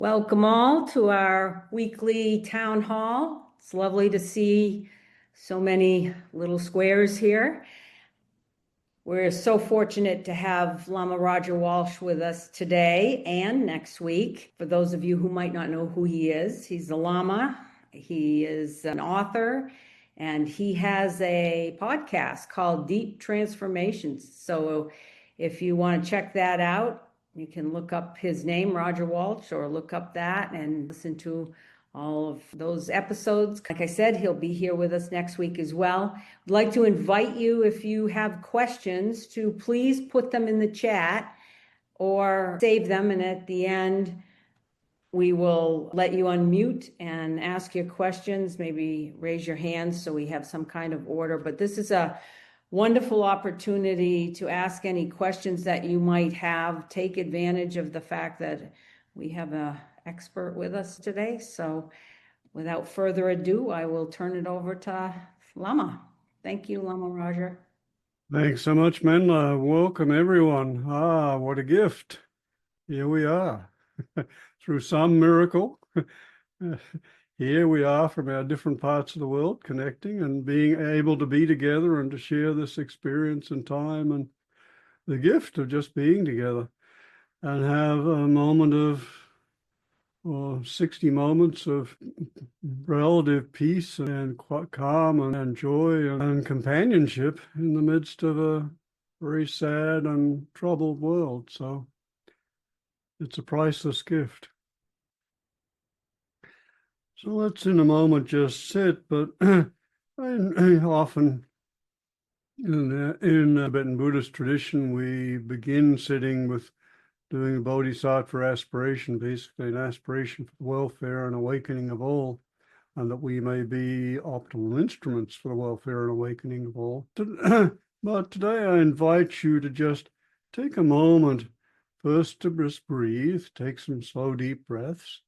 Welcome all to our weekly town hall. It's lovely to see so many little squares here. We're so fortunate to have Lama Roger Walsh with us today and next week. For those of you who might not know who he is, he's a Lama. He is an author and he has a podcast called Deep Transformations. So if you want to check that out, you can look up his name, Roger Walsh, or look up that and listen to all of those episodes. Like I said, he'll be here with us next week as well. I'd like to invite you, if you have questions, to please put them in the chat or save them. And at the end, we will let you unmute and ask your questions, maybe raise your hands so we have some kind of order. But this is a wonderful opportunity to ask any questions that you might have. Take advantage of the fact that we have an expert with us today. So without further ado, I will turn it over to Lama. Thank you, Lama Roger. Thanks so much, Menla. Welcome, everyone. What a gift. Here we are. Through some miracle, here we are from our different parts of the world, connecting and being able to be together and to share this experience and time and the gift of just being together and have a moment of 60 moments of relative peace and calm and joy and companionship in the midst of a very sad and troubled world. So it's a priceless gift. So let's in a moment just sit, but I often in Tibetan Buddhist tradition, we begin sitting with doing a bodhisattva aspiration, basically an aspiration for the welfare and awakening of all, and that we may be optimal instruments for the welfare and awakening of all. But today I invite you to just take a moment first to just breathe, take some slow, deep breaths,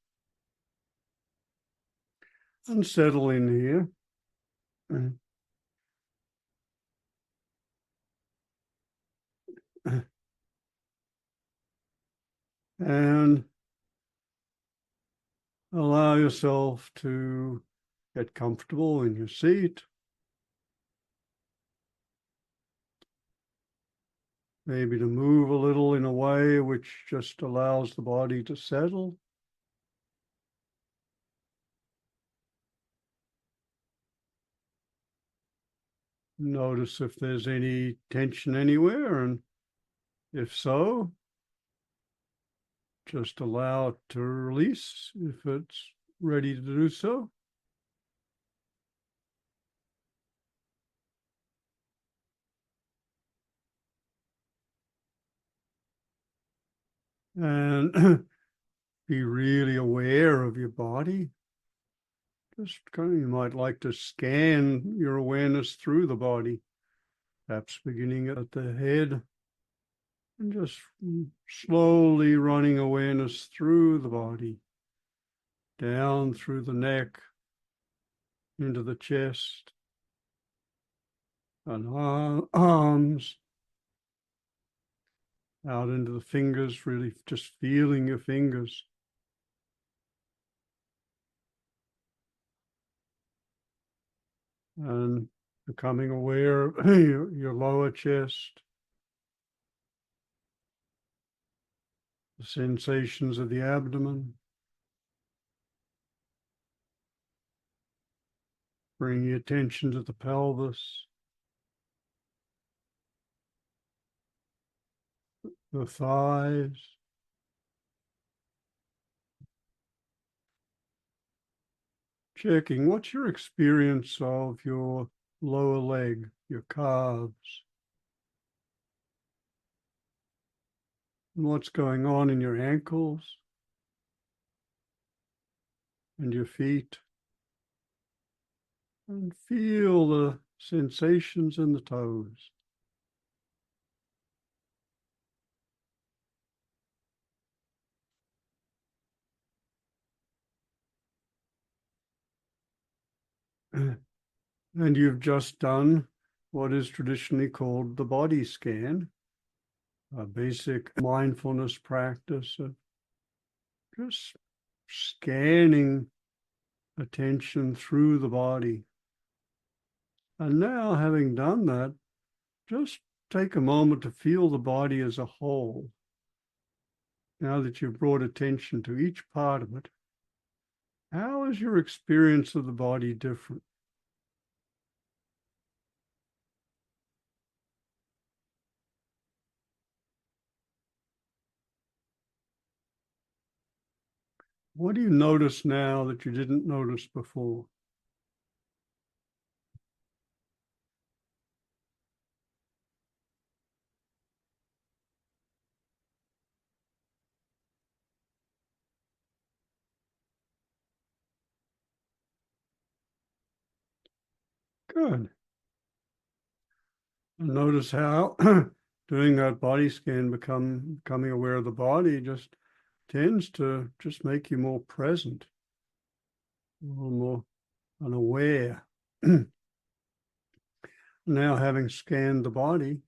and settle in here. And allow yourself to get comfortable in your seat. Maybe to move a little in a way which just allows the body to settle. Notice if there's any tension anywhere, and if so, just allow it to release if it's ready to do so. And be really aware of your body. Just you might like to scan your awareness through the body, perhaps beginning at the head and just slowly running awareness through the body, down through the neck, into the chest, and arms, out into the fingers, really just feeling your fingers. And becoming aware of your lower chest, the sensations of the abdomen. Bring your attention to the pelvis, the thighs, checking what's your experience of your lower leg, your calves, and what's going on in your ankles and your feet, and feel the sensations in the toes. And you've just done what is traditionally called the body scan, a basic mindfulness practice of just scanning attention through the body. And now, having done that, just take a moment to feel the body as a whole. Now that you've brought attention to each part of it, how is your experience of the body different? What do you notice now that you didn't notice before? Good. And notice how doing that body scan, becoming aware of the body just tends to just make you more present, a little more unaware. Now, having scanned the body,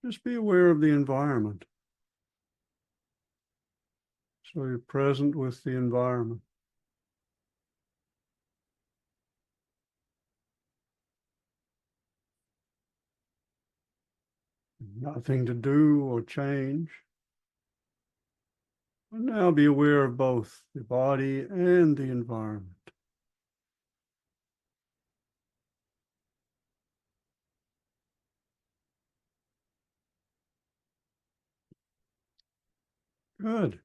just be aware of the environment. So you're present with the environment. Nothing to do or change. But now be aware of both the body and the environment. Good.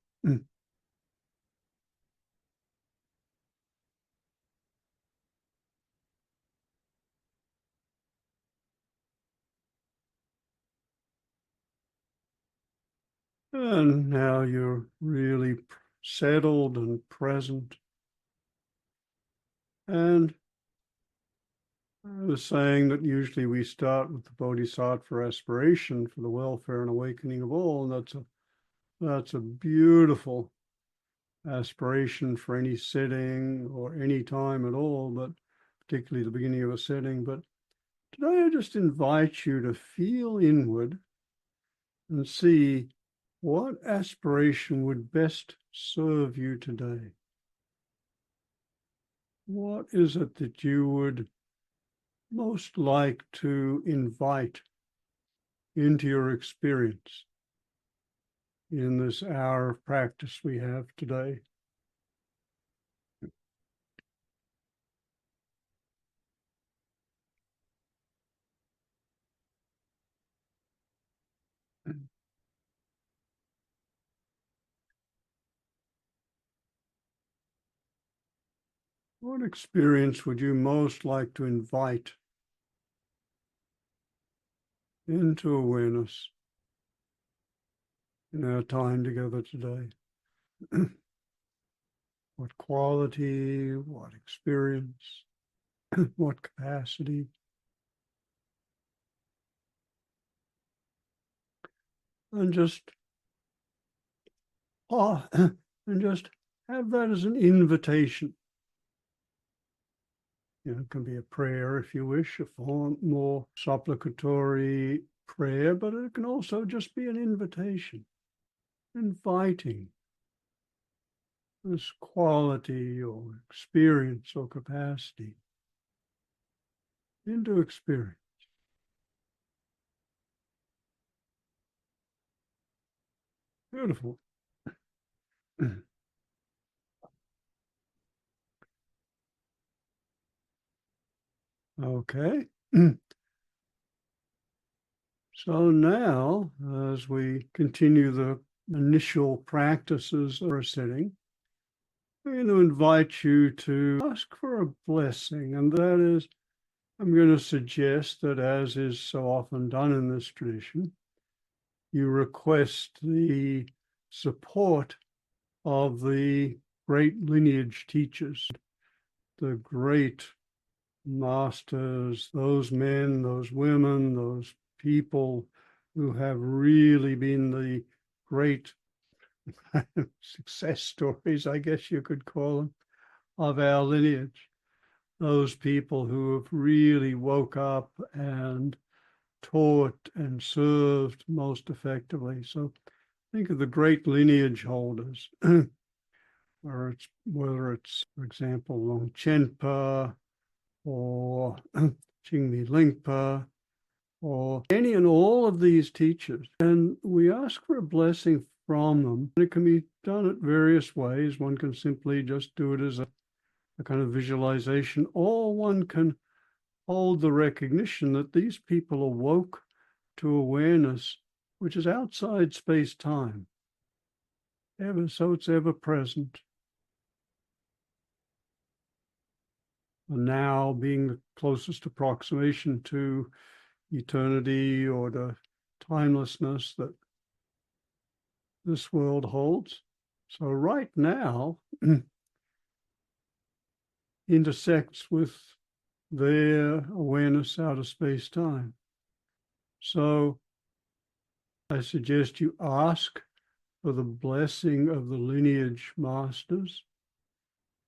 And now you're really settled and present. And I was saying that usually we start with the Bodhisattva aspiration for the welfare and awakening of all, and that's a beautiful aspiration for any sitting or any time at all, but particularly the beginning of a sitting. But today I just invite you to feel inward and see what aspiration would best serve you today. What is it that you would most like to invite into your experience in this hour of practice we have today? What experience would you most like to invite into awareness in our time together today? What quality, what experience, what capacity? And just and just have that as an invitation. You know, it can be a prayer if you wish, a form more supplicatory prayer, but it can also just be an invitation, inviting this quality or experience or capacity into experience. Beautiful. Okay. So now, as we continue the initial practices of our sitting, I'm going to invite you to ask for a blessing. And that is, I'm going to suggest that, as is so often done in this tradition, you request the support of the great lineage teachers, the great masters, those men, those women, those people who have really been the great success stories, I guess you could call them, of our lineage. Those people who have really woke up and taught and served most effectively. So think of the great lineage holders. whether it's, for example, Longchenpa or Chingmi Lingpa or any and all of these teachers. And we ask for a blessing from them. And it can be done at various ways. One can simply just do it as a kind of visualization, or one can hold the recognition that these people awoke to awareness which is outside space-time, so it's ever present. And now being the closest approximation to eternity or the timelessness that this world holds. So right now intersects with their awareness out of space-time. So I suggest you ask for the blessing of the lineage masters,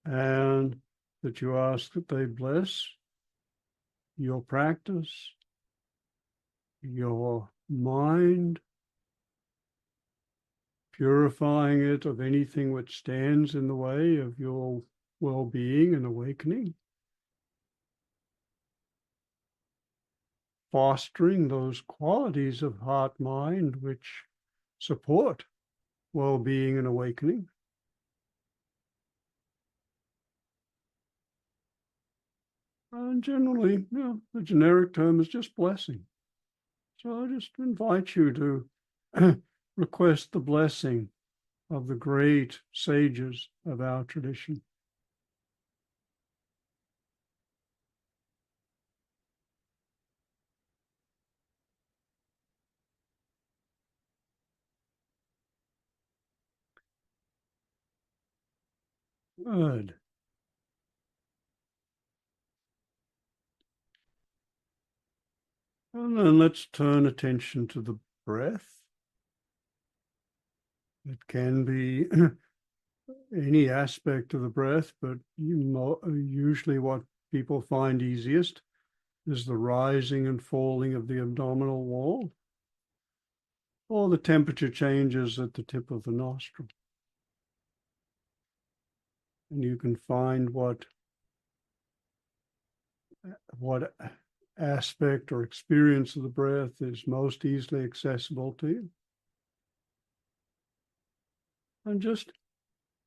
and that you ask that they bless your practice, your mind, purifying it of anything which stands in the way of your well-being and awakening, fostering those qualities of heart-mind which support well-being and awakening. And generally, the generic term is just blessing. So I just invite you to request the blessing of the great sages of our tradition. Good. And then let's turn attention to the breath. It can be any aspect of the breath, but usually what people find easiest is the rising and falling of the abdominal wall, or the temperature changes at the tip of the nostril. And you can find what aspect or experience of the breath is most easily accessible to you. And just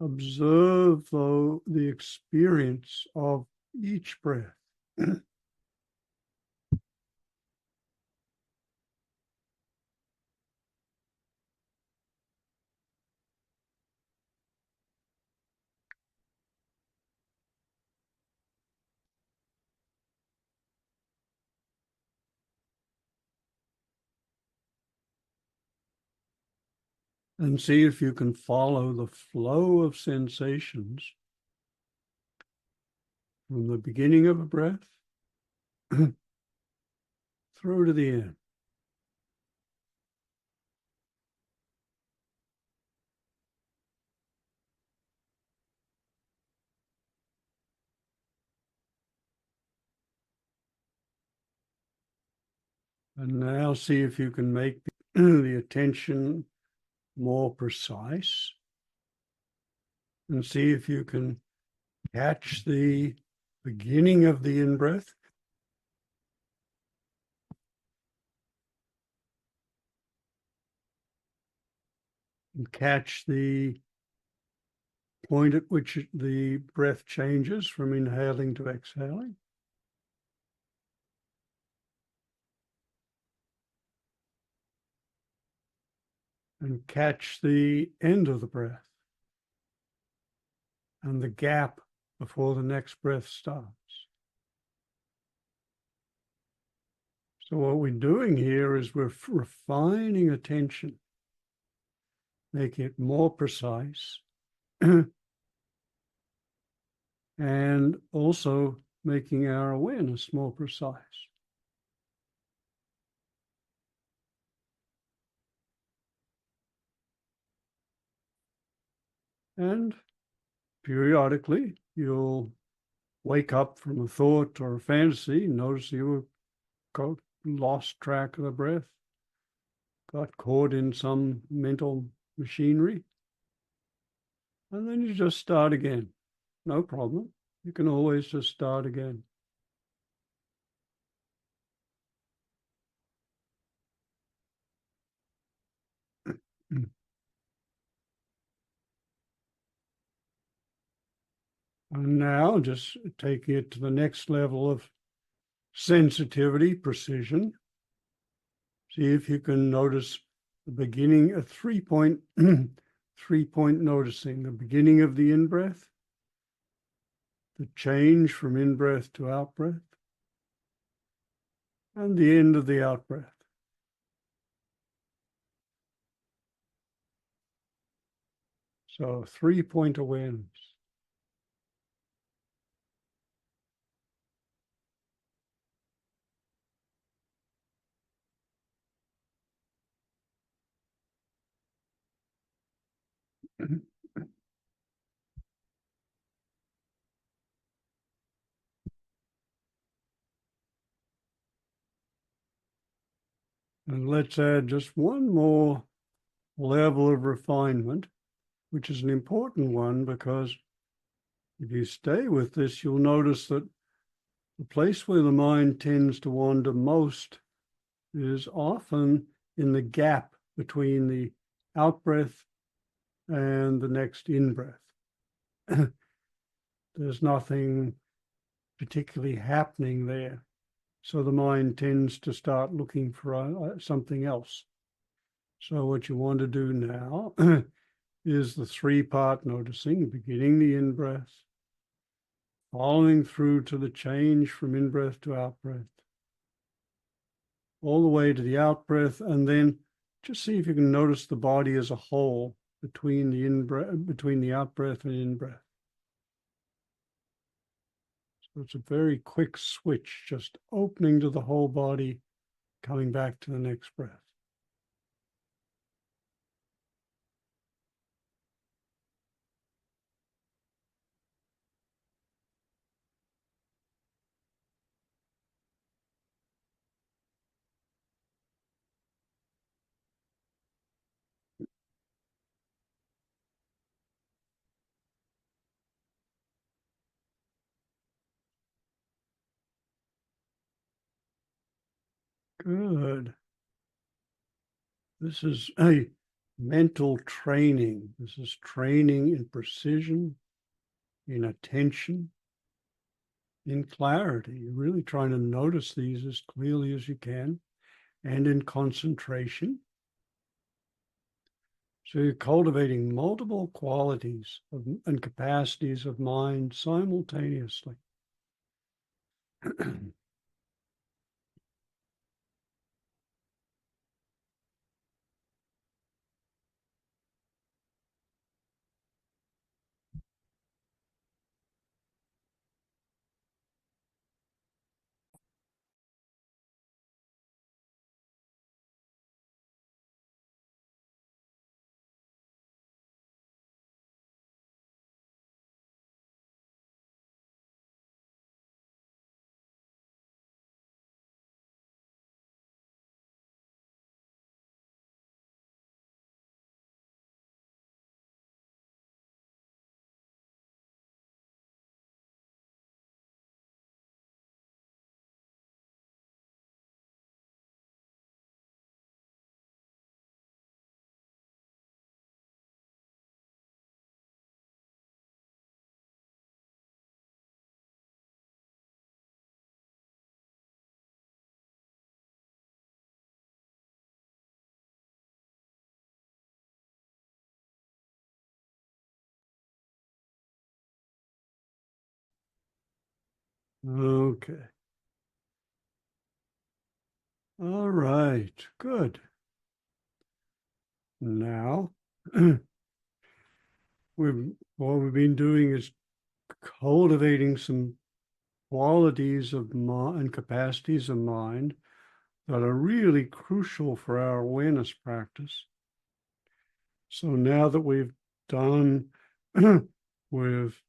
observe, though, the experience of each breath. And see if you can follow the flow of sensations from the beginning of a breath through to the end. And now see if you can make the attention more precise, and see if you can catch the beginning of the in-breath and catch the point at which the breath changes from inhaling to exhaling. And catch the end of the breath and the gap before the next breath starts. So what we're doing here is we're refining attention, making it more precise, and also making our awareness more precise. And periodically, you'll wake up from a thought or a fantasy, notice you lost track of the breath, got caught in some mental machinery. And then you just start again. No problem. You can always just start again. And now just taking it to the next level of sensitivity, precision. See if you can notice the beginning, a 3-point, 3-point noticing, the beginning of the in-breath, the change from in-breath to out-breath, and the end of the out-breath. So 3-point awareness. And let's add just one more level of refinement, which is an important one, because if you stay with this, you'll notice that the place where the mind tends to wander most is often in the gap between the out-breath and the next in-breath. There's nothing particularly happening there. So the mind tends to start looking for something else. So what you want to do now is the 3-part noticing, beginning the in-breath, following through to the change from in-breath to out-breath, all the way to the out-breath, and then just see if you can notice the body as a whole between the in-breath, between the out-breath and in-breath. So it's a very quick switch, just opening to the whole body, coming back to the next breath. Good. This is a mental training. This is training in precision, in attention, in clarity. You're really trying to notice these as clearly as you can, and in concentration. So you're cultivating multiple qualities and capacities of mind simultaneously. Okay. All right. Good. Now, what we've been doing is cultivating some qualities of mind and capacities of mind that are really crucial for our awareness practice. So now that we've done, we've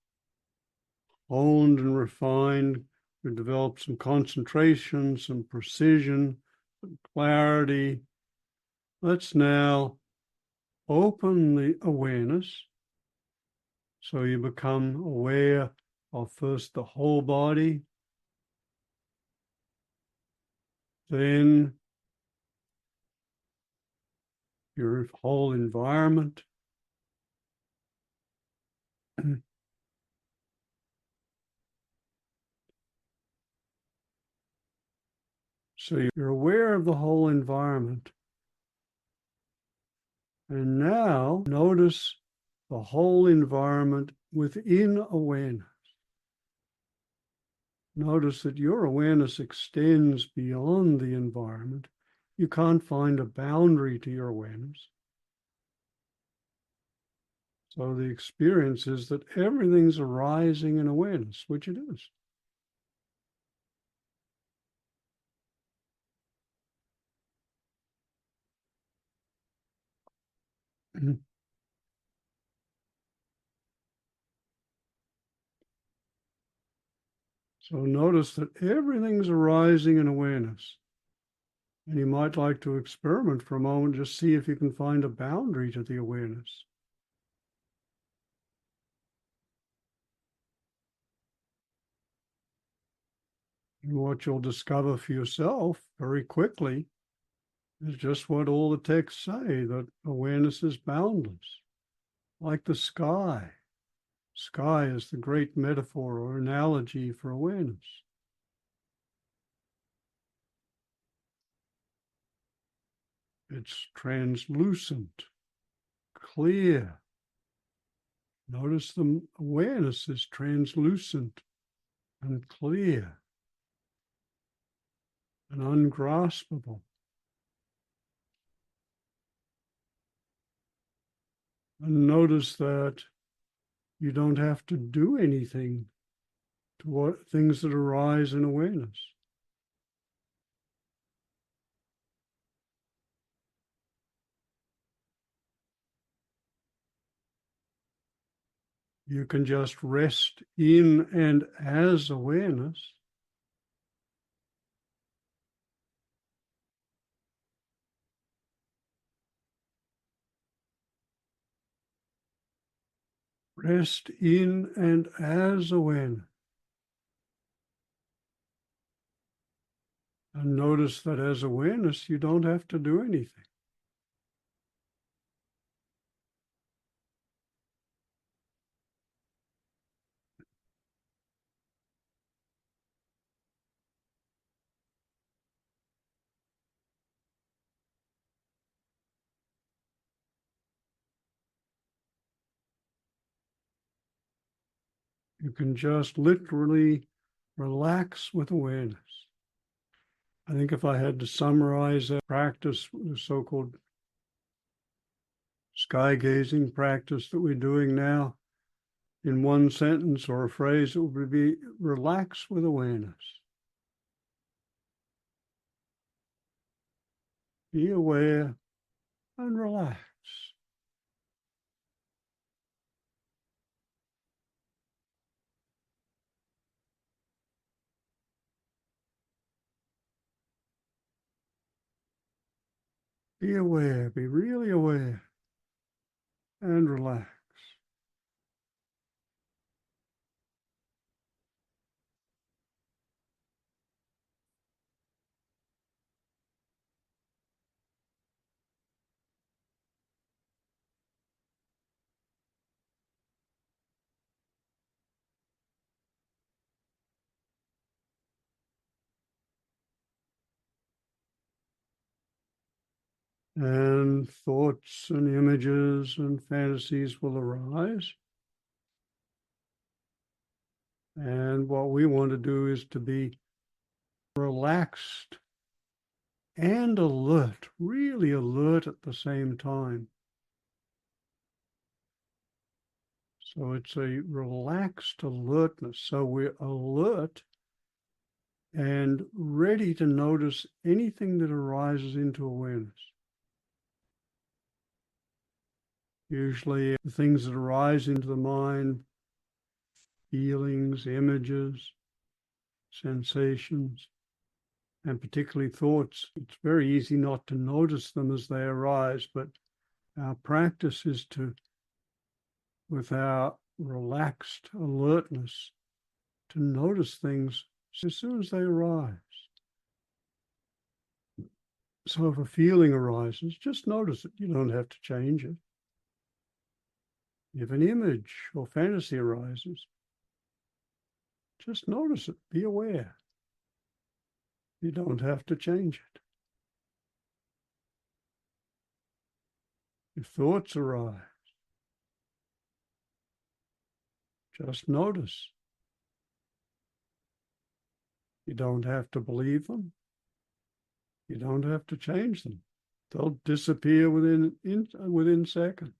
honed and refined, we've developed some concentration, some precision, some clarity. Let's now open the awareness So you become aware of first the whole body, then your whole environment. So you're aware of the whole environment. And now notice the whole environment within awareness. Notice that your awareness extends beyond the environment. You can't find a boundary to your awareness. So the experience is that everything's arising in awareness, which it is. So notice that everything's arising in awareness. And you might like to experiment for a moment, just see if you can find a boundary to the awareness. And what you'll discover for yourself very quickly is just what all the texts say, that awareness is boundless, like the sky. Sky is the great metaphor or analogy for awareness. It's translucent, clear. Notice the awareness is translucent and clear and ungraspable. And notice that you don't have to do anything to what things that arise in awareness. You can just rest in and as awareness. Rest in and as awareness. And notice that as awareness, you don't have to do anything. You can just literally relax with awareness. I think if I had to summarize that practice, the so-called sky gazing practice that we're doing now, in one sentence or a phrase, it would be relax with awareness. Be aware and relax. Be aware, be really aware and relax. And thoughts and images and fantasies will arise. And what we want to do is to be relaxed and alert, really alert at the same time. So it's a relaxed alertness. So we're alert and ready to notice anything that arises into awareness. Usually the things that arise into the mind, feelings, images, sensations, and particularly thoughts. It's very easy not to notice them as they arise, but our practice is to, with our relaxed alertness to notice things as soon as they arise. So if a feeling arises, just notice it. You don't have to change it. If an image or fantasy arises, just notice it. Be aware. You don't have to change it. If thoughts arise, just notice. You don't have to believe them. You don't have to change them. They'll disappear within seconds.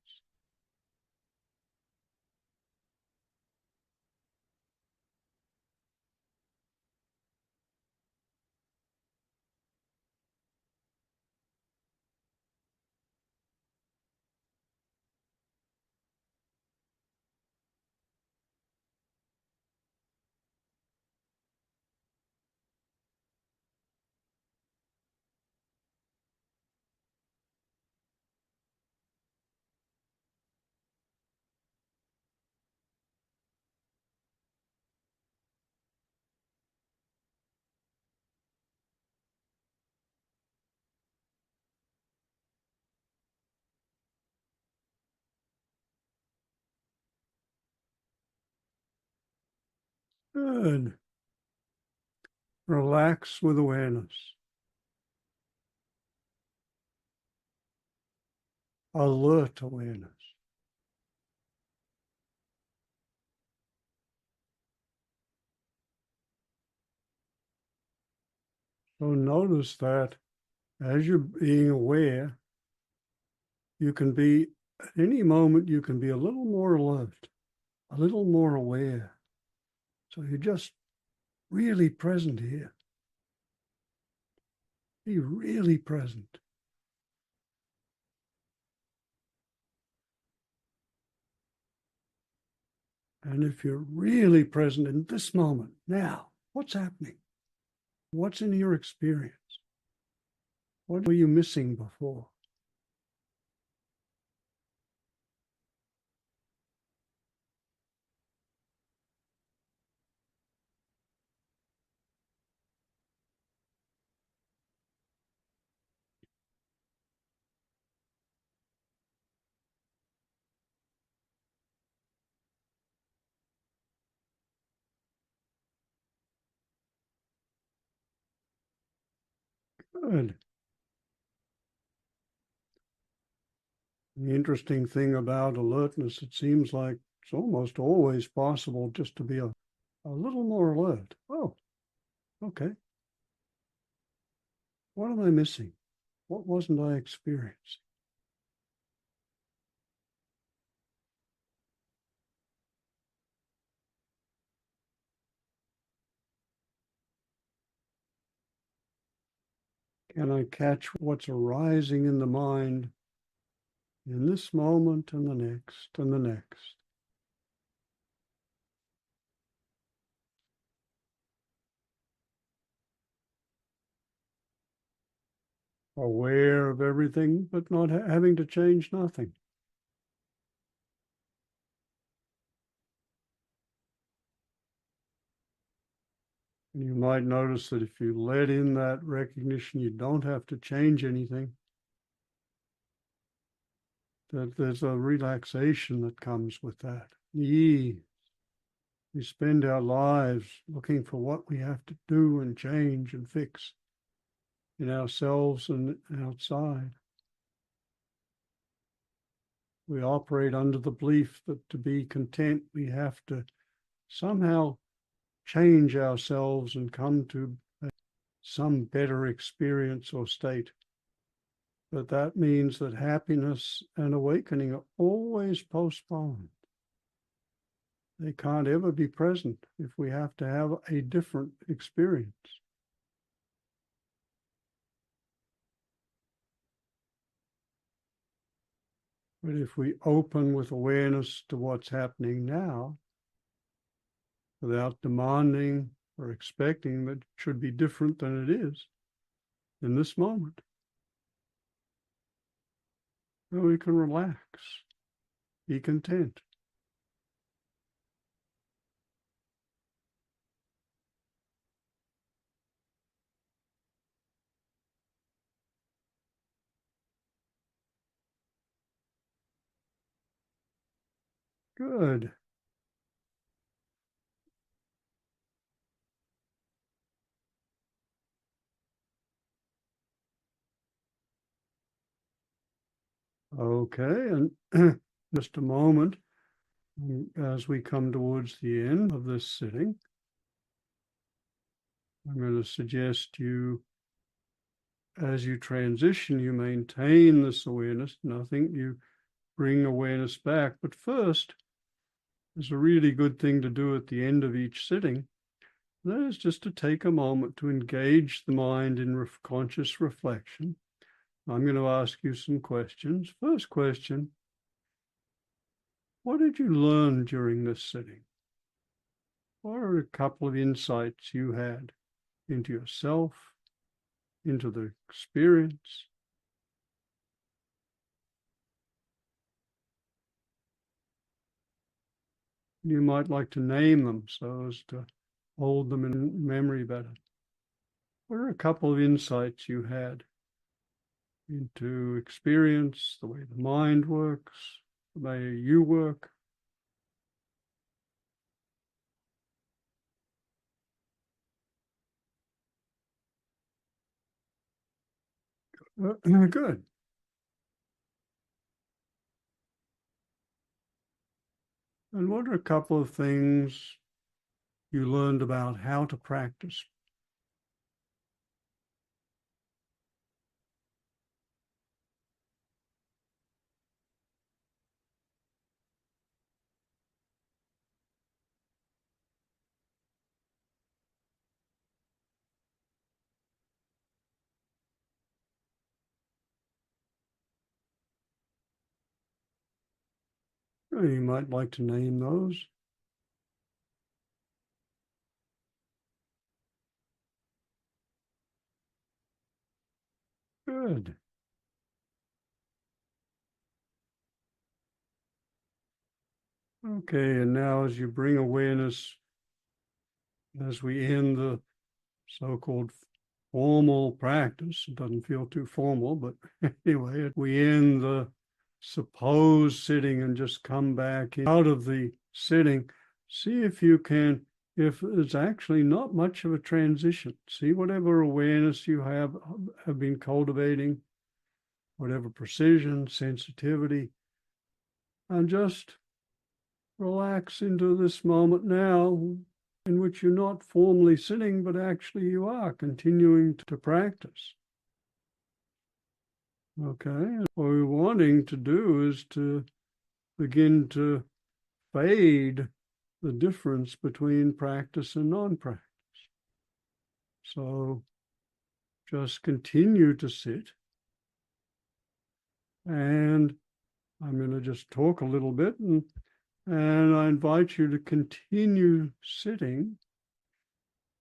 Good. Relax with awareness. Alert awareness. So notice that as you're being aware, you can be, at any moment, you can be a little more alert, a little more aware. So you're just really present here. Be really present. And if you're really present in this moment, now, what's happening? What's in your experience? What were you missing before? Good. The interesting thing about alertness, it seems like it's almost always possible just to be a little more alert. Oh, okay. What am I missing? What wasn't I experiencing? Can I catch what's arising in the mind in this moment and the next and the next? Aware of everything, but not having to change nothing. And you might notice that if you let in that recognition, you don't have to change anything, that there's a relaxation that comes with that. Ease. We spend our lives looking for what we have to do and change and fix in ourselves and outside. We operate under the belief that to be content, we have to somehow change ourselves and come to some better experience or state. But that means that happiness and awakening are always postponed. They can't ever be present if we have to have a different experience. But if we open with awareness to what's happening now, without demanding or expecting that it should be different than it is in this moment, then we can relax, be content. Good. Okay, and just a moment, as we come towards the end of this sitting, I'm going to suggest you, as you transition, you maintain this awareness. Nothing, you bring awareness back. But first, there's a really good thing to do at the end of each sitting. That is just to take a moment to engage the mind in conscious reflection. I'm going to ask you some questions. First question, what did you learn during this sitting? What are a couple of insights you had into yourself, into the experience? You might like to name them so as to hold them in memory better. What are a couple of insights you had into experience, the way the mind works, the way you work? Good. And what are a couple of things you learned about how to practice? You might like to name those. Good. Okay, and now as you bring awareness, as we end the so-called formal practice, it doesn't feel too formal, but anyway, we end the supposed sitting and just come back out of the sitting. See if you can, if it's actually not much of a transition. See whatever awareness you have been cultivating, whatever precision, sensitivity, and just relax into this moment now in which you're not formally sitting, but actually you are continuing to practice. Okay, what we're wanting to do is to begin to fade the difference between practice and non-practice. So just continue to sit. And I'm going to just talk a little bit, and I invite you to continue sitting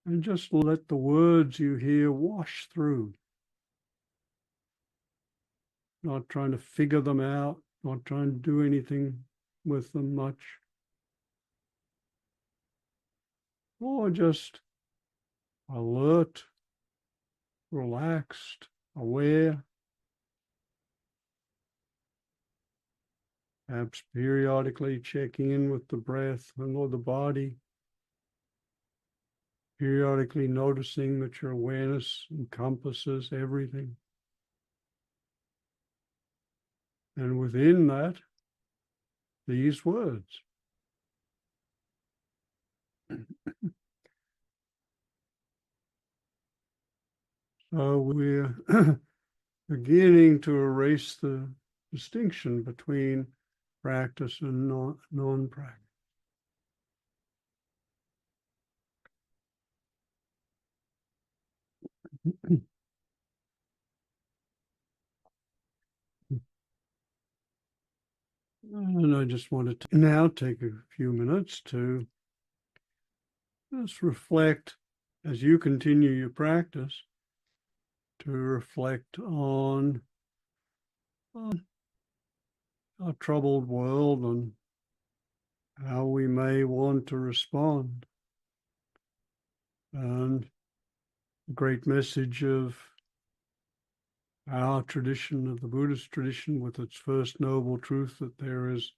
and just let the words you hear wash through. Not trying to figure them out, not trying to do anything with them much. Or just alert, relaxed, aware, perhaps periodically checking in with the breath or the body, periodically noticing that your awareness encompasses everything. And within that, these words. So we're beginning to erase the distinction between practice and non-practice. And I just wanted to now take a few minutes to just reflect as you continue your practice, to reflect on our troubled world and how we may want to respond. And the great message of our tradition, of the Buddhist tradition, with its first noble truth that there is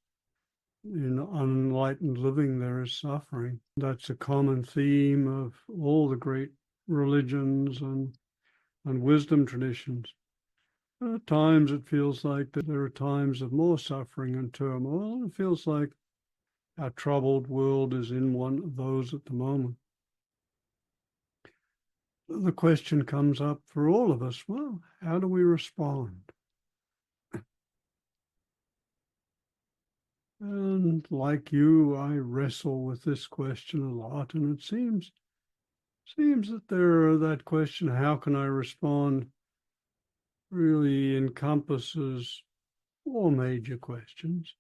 in unenlightened living there is suffering. That's a common theme of all the great religions and wisdom traditions. At times it feels like that there are times of more suffering and turmoil. It feels like our troubled world is in one of those at the moment. The question comes up for all of us, well, how do we respond? And like you, I wrestle with this question a lot, and it seems that that question, how can I respond, really encompasses all major questions.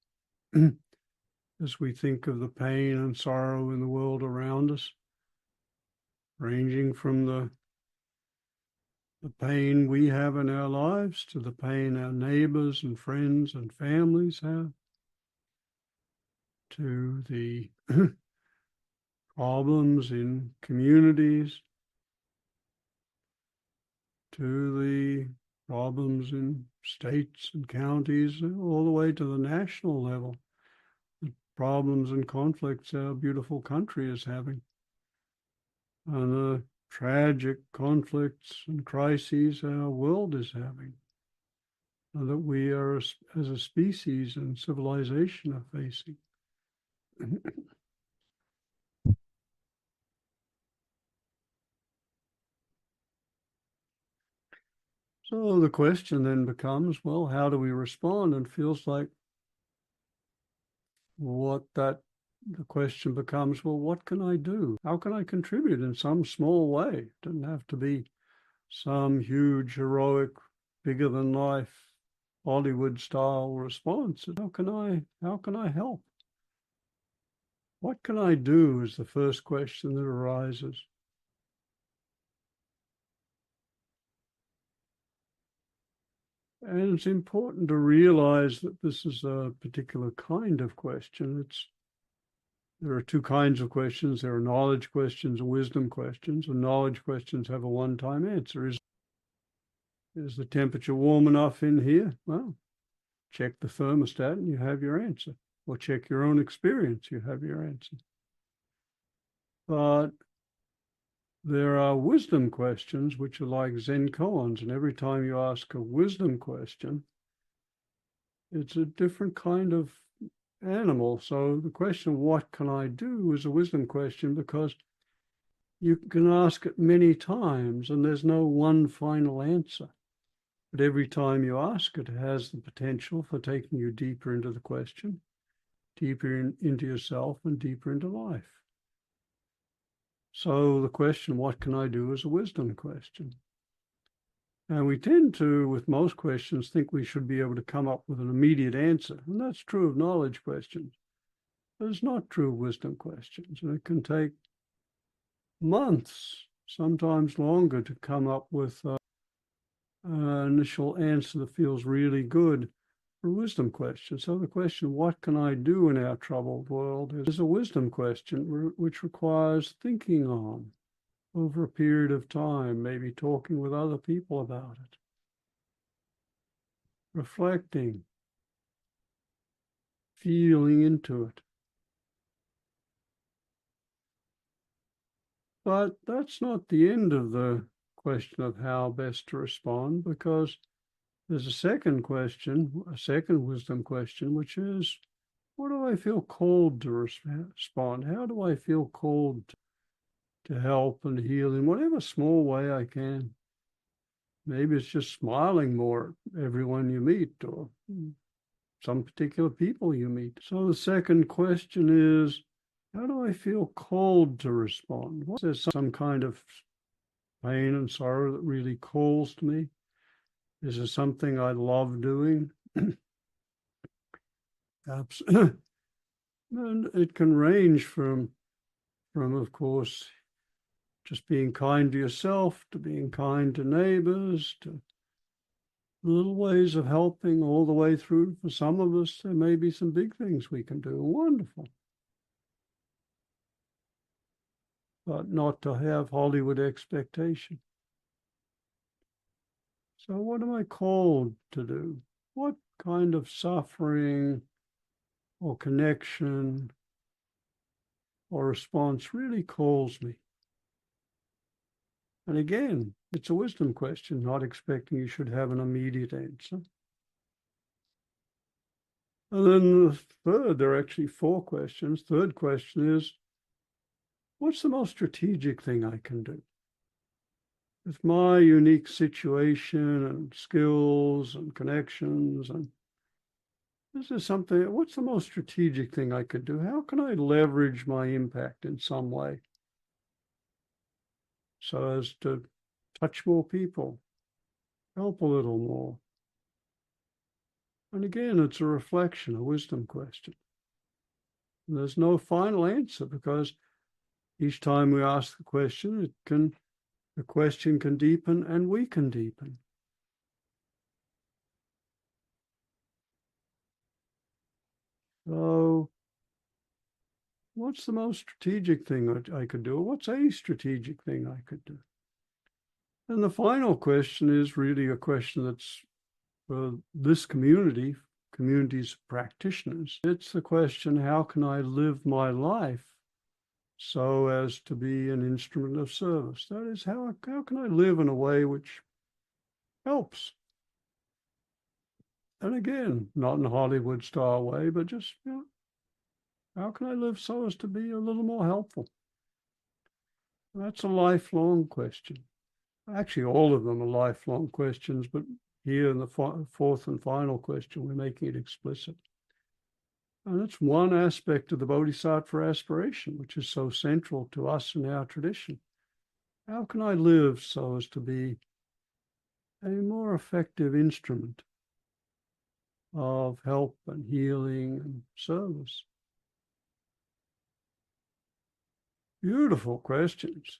As we think of the pain and sorrow in the world around us, ranging from the pain we have in our lives to the pain our neighbors and friends and families have, to the problems in communities, to the problems in states and counties, all the way to the national level, the problems and conflicts our beautiful country is having, and the tragic conflicts and crises our world is having, and that we are, as a species and civilization, are facing. So the question then becomes, well, how do we respond? And feels like the question becomes, well, what can I do? How can I contribute in some small way? It doesn't have to be some huge, heroic, bigger than life, Hollywood style response. How can I help? What can I do is the first question that arises. And it's important to realize that this is a particular kind of question. There are two kinds of questions. There are knowledge questions and wisdom questions. And knowledge questions have a one-time answer. Is the temperature warm enough in here? Well, check the thermostat and you have your answer. Or check your own experience, you have your answer. But there are wisdom questions, which are like Zen koans. And every time you ask a wisdom question, it's a different kind of animal. So the question, what can I do, is a wisdom question because you can ask it many times and there's no one final answer. But every time you ask it, it has the potential for taking you deeper into the question, deeper into yourself and deeper into life. So the question, what can I do, is a wisdom question. And we tend to, with most questions, think we should be able to come up with an immediate answer. And that's true of knowledge questions. But it's not true of wisdom questions. And it can take months, sometimes longer, to come up with an initial answer that feels really good for a wisdom question. So the question, what can I do in our troubled world, is a wisdom question which requires thinking on over a period of time, maybe talking with other people about it, reflecting, feeling into it. But that's not the end of the question of how best to respond, because there's a second question, a second wisdom question, which is, what do I feel called to respond? How do I feel called to help and heal in whatever small way I can? Maybe it's just smiling more at everyone you meet or some particular people you meet. So the second question is, how do I feel called to respond? Is there some kind of pain and sorrow that really calls to me? Is there something I love doing? And it can range from, of course, just being kind to yourself, to being kind to neighbors, to little ways of helping, all the way through. For some of us, there may be some big things we can do. Wonderful. But not to have Hollywood expectation. So what am I called to do? What kind of suffering or connection or response really calls me? And again, it's a wisdom question, not expecting you should have an immediate answer. And then the third, there are actually four questions. Third question is, what's the most strategic thing I can do? With my unique situation and skills and connections, and this is something, what's the most strategic thing I could do? How can I leverage my impact in some way so as to touch more people, help a little more? And again, it's a reflection, a wisdom question. And there's no final answer because each time we ask the question, the question can deepen and we can deepen. So what's the most strategic thing I could do? Or what's a strategic thing I could do? And the final question is really a question that's for this community, communities of practitioners. It's the question, how can I live my life so as to be an instrument of service? That is, how can I live in a way which helps? And again, not in a Hollywood style way, but just, how can I live so as to be a little more helpful? That's a lifelong question. Actually, all of them are lifelong questions, but here in the fourth and final question, we're making it explicit. And it's one aspect of the Bodhisattva aspiration, which is so central to us in our tradition. How can I live so as to be a more effective instrument of help and healing and service? Beautiful questions.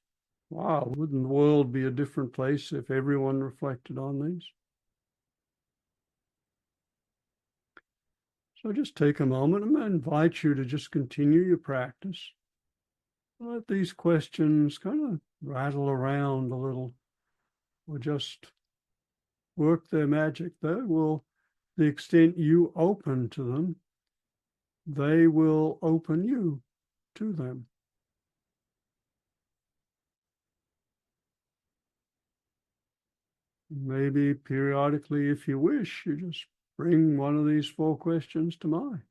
Wow, wouldn't the world be a different place if everyone reflected on these? So just take a moment and I invite you to just continue your practice. Let these questions kind of rattle around a little or just work their magic. They will, the extent you open to them, they will open you to them. Maybe periodically, if you wish, you just bring one of these four questions to mind.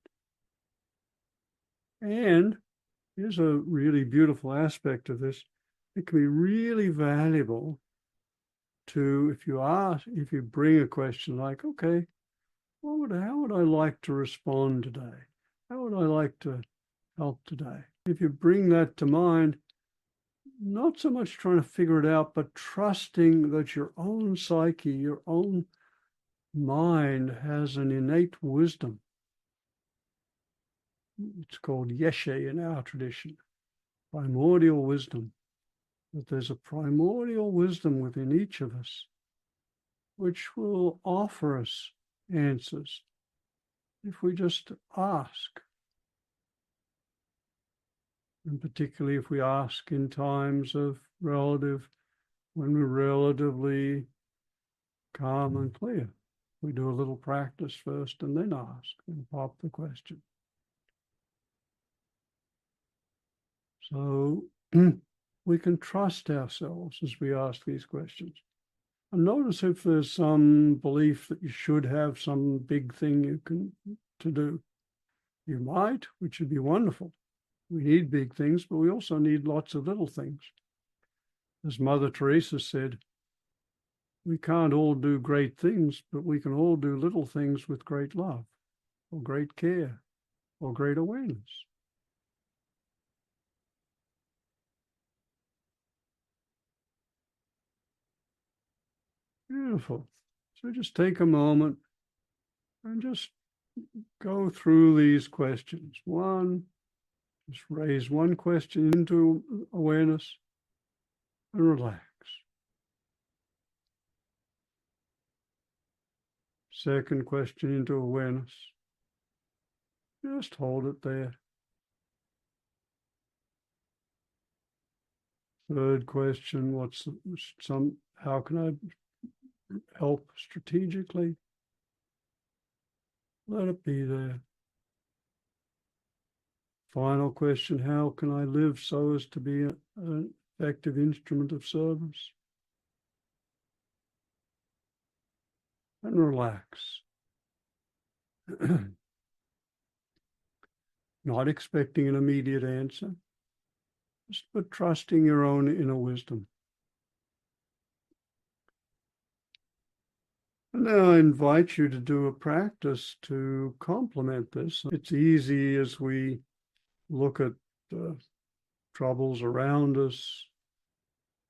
And here's a really beautiful aspect of this. It can be really valuable to, if you bring a question like, okay, how would I like to respond today? How would I like to help today? If you bring that to mind, not so much trying to figure it out, but trusting that your own psyche, your own mind has an innate wisdom. It's called yeshe in our tradition, primordial wisdom. That there's a primordial wisdom within each of us, which will offer us answers if we just ask. And particularly if we ask in times of when we're relatively calm and clear. We do a little practice first and then ask and pop the question. So we can trust ourselves as we ask these questions. And notice if there's some belief that you should have some big thing to do. You might, which would be wonderful. We need big things, but we also need lots of little things. As Mother Teresa said, we can't all do great things, but we can all do little things with great love, or great care, or great awareness. Beautiful. So just take a moment and just go through these questions. Just raise one question into awareness and relax. Second question into awareness. Just hold it there. Third question, how can I help strategically? Let it be there. final question, how can I live so as to be an effective instrument of service? And relax. Not expecting an immediate answer, but trusting your own inner wisdom. And now I invite you to do a practice to complement this. It's easy as we look at the troubles around us,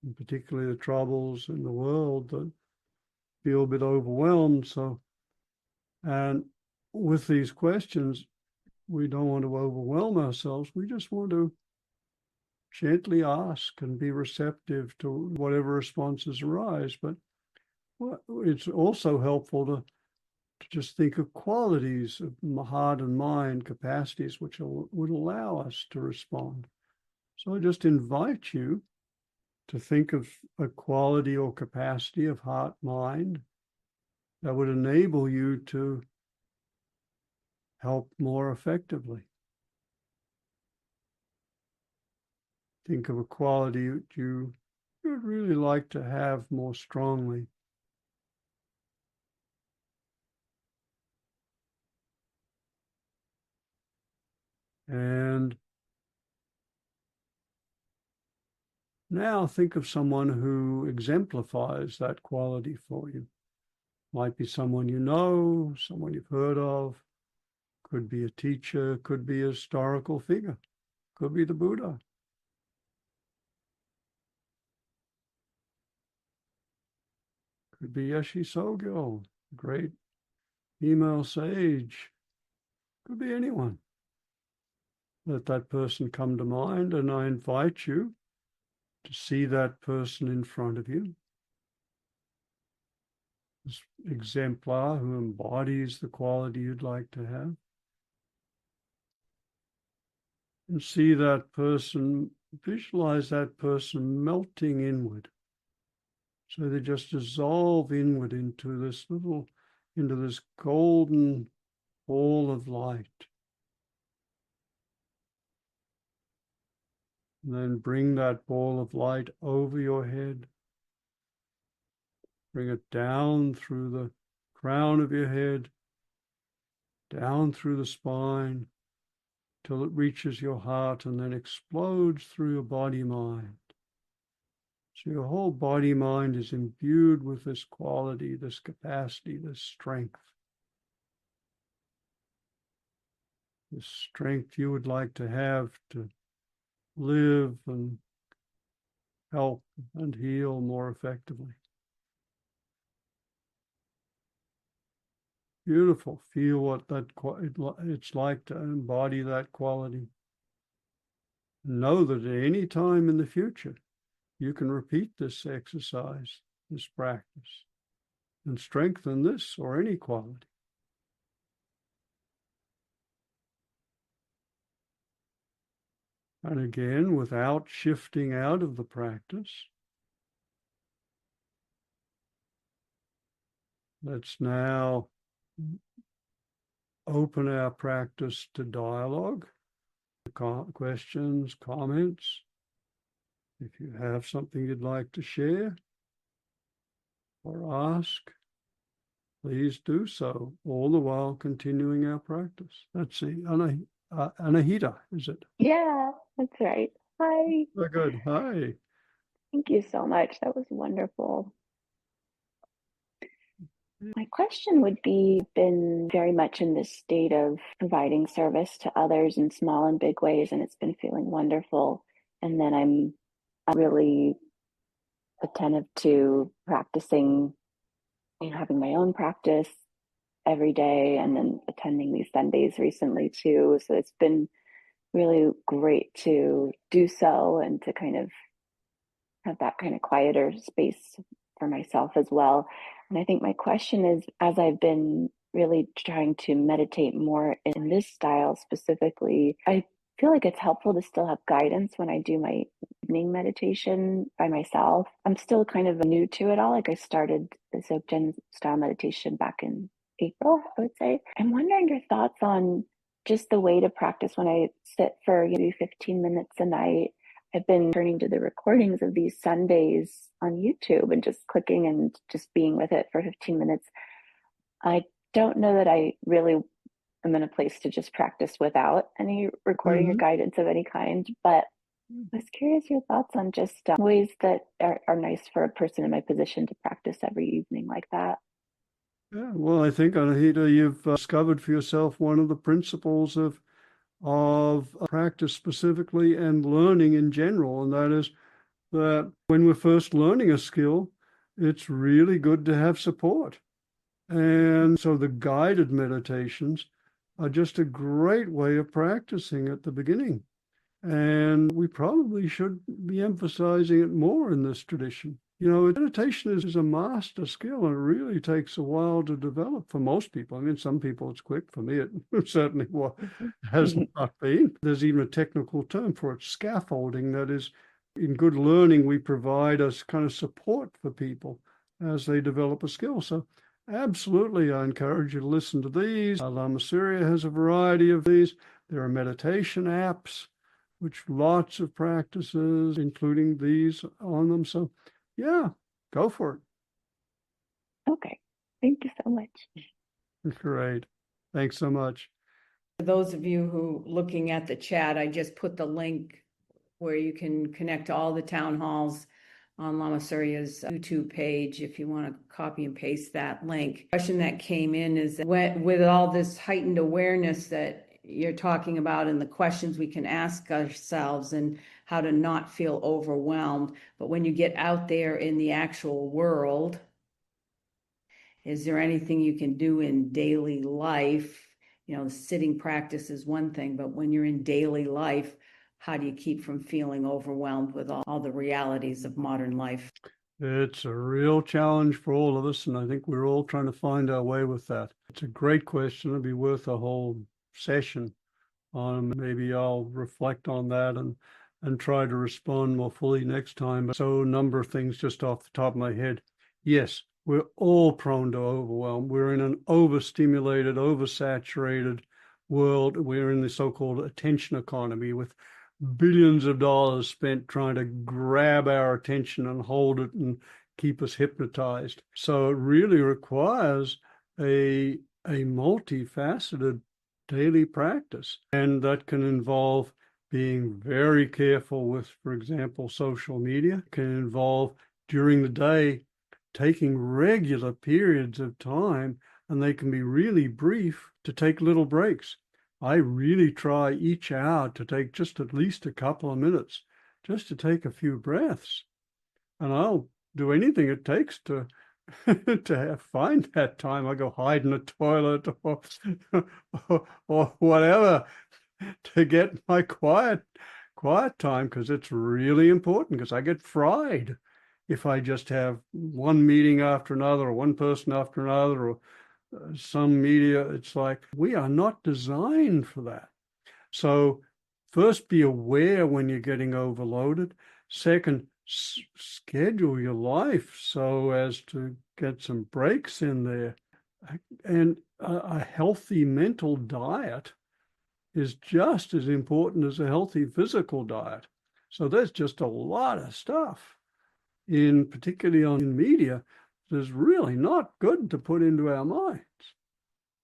and particularly the troubles in the world, that feel a bit overwhelmed. And with these questions, we don't want to overwhelm ourselves. We just want to gently ask and be receptive to whatever responses arise. But it's also helpful to just think of qualities of heart and mind, capacities which would allow us to respond. So I just invite you to think of a quality or capacity of heart, mind that would enable you to help more effectively. Think of a quality that you would really like to have more strongly. And now think of someone who exemplifies that quality for you. Might be someone you know, someone you've heard of, could be a teacher, could be a historical figure, could be the Buddha. Could be Yeshe Sogyo, great female sage. Could be anyone. Let that person come to mind, and I invite you to see that person in front of you. This exemplar who embodies the quality you'd like to have. And see that person, visualize that person melting inward. So they just dissolve inward into this golden ball of light. And then bring that ball of light over your head. Bring it down through the crown of your head, down through the spine, till it reaches your heart and then explodes through your body-mind. So your whole body-mind is imbued with this quality, this capacity, this strength. This strength you would like to have to live and help and heal more effectively. Beautiful. Feel what it's like to embody that quality. Know that at any time in the future, you can repeat this exercise, this practice, and strengthen this or any quality. And again, without shifting out of the practice, let's now open our practice to dialogue, questions, comments. If you have something you'd like to share or ask, please do so, all the while continuing our practice. Let's see, Anahita, is it? Yeah, that's right. Hi. Very good. Hi. Thank you so much. That was wonderful. My question would be, been very much in this state of providing service to others in small and big ways, and it's been feeling wonderful. And then I'm really attentive to practicing, having my own practice every day, and then attending these Sundays recently too. So it's been really great to do so and to kind of have that kind of quieter space for myself as well. And I think my question is, as I've been really trying to meditate more in this style specifically, I feel like it's helpful to still have guidance when I do my evening meditation by myself. I'm still kind of new to it all. Like I started the Dzogchen style meditation back in April, I would say. I'm wondering your thoughts on just the way to practice when I sit for maybe 15 minutes a night. I've been turning to the recordings of these Sundays on YouTube and just clicking and just being with it for 15 minutes. I don't know that I really am in a place to just practice without any recording or Mhm. guidance of any kind, but I was curious your thoughts on just ways that are nice for a person in my position to practice every evening like that. Yeah, well, I think, Anahita, you've discovered for yourself one of the principles of practice specifically and learning in general, and that is that when we're first learning a skill, it's really good to have support. And so the guided meditations are just a great way of practicing at the beginning. And we probably should be emphasizing it more in this tradition. You know, meditation is a master skill and it really takes a while to develop for most people. I mean, some people it's quick. For me, it certainly has not been. There's even a technical term for it, scaffolding. That is, in good learning, we provide us kind of support for people as they develop a skill. So absolutely, I encourage you to listen to these. Lama Surya has a variety of these. There are meditation apps which lots of practices, including these on them. So yeah, go for Okay, thank you so much. it. Great. Thanks so much. For those of you who looking at the chat, I just put the link where you can connect to all the town halls on Lama Surya's YouTube page if you want to copy and paste that link. The question that came in is that with all this heightened awareness that you're talking about and the questions we can ask ourselves and how to not feel overwhelmed, but when you get out there in the actual world, is there anything you can do in daily life? You know, sitting practice is one thing, but when you're in daily life, how do you keep from feeling overwhelmed with all the realities of modern life? It's a real challenge for all of us, and I think we're all trying to find our way with that. It's a great question. It'd be worth a whole session on. Maybe I'll reflect on that and try to respond more fully next time. So a number of things just off the top of my head. Yes, we're all prone to overwhelm. We're in an overstimulated, oversaturated world. We're in the so-called attention economy with billions of dollars spent trying to grab our attention and hold it and keep us hypnotized. So it really requires a multifaceted daily practice. And that can involve being very careful with, for example, social media. It can involve during the day taking regular periods of time, and they can be really brief, to take little breaks. I really try each hour to take just at least a couple of minutes just to take a few breaths. And I'll do anything it takes to find that time. I go hide in the toilet or whatever to get my quiet time, because it's really important, because I get fried if I just have one meeting after another or one person after another or some media. It's like we are not designed for that. So first, be aware when you're getting overloaded. Second, schedule your life so as to get some breaks in there. And a healthy mental diet is just as important as a healthy physical diet. So there's just a lot of stuff, particularly on media, that's really not good to put into our minds.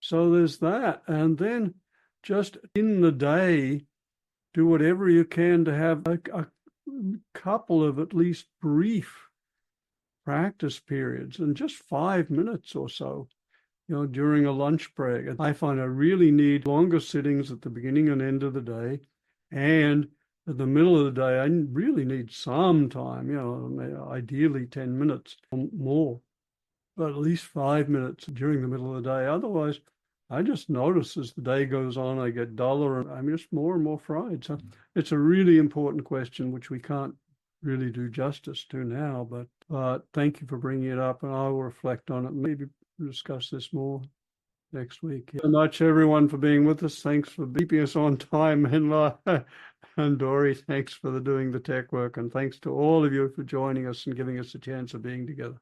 So there's that. And then just in the day, do whatever you can to have a couple of at least brief practice periods, and just 5 minutes or so, during a lunch break. I find I really need longer sittings at the beginning and end of the day. And at the middle of the day, I really need some time, ideally 10 minutes or more, but at least 5 minutes during the middle of the day. Otherwise, I just notice as the day goes on, I get duller and I'm just more and more fried. So it's a really important question, which we can't really do justice to now, but thank you for bringing it up, and I'll reflect on it, maybe discuss this more next week. Thank you so much, everyone, for being with us. Thanks for keeping us on time, and Dory, thanks for doing the tech work, and thanks to all of you for joining us and giving us a chance of being together.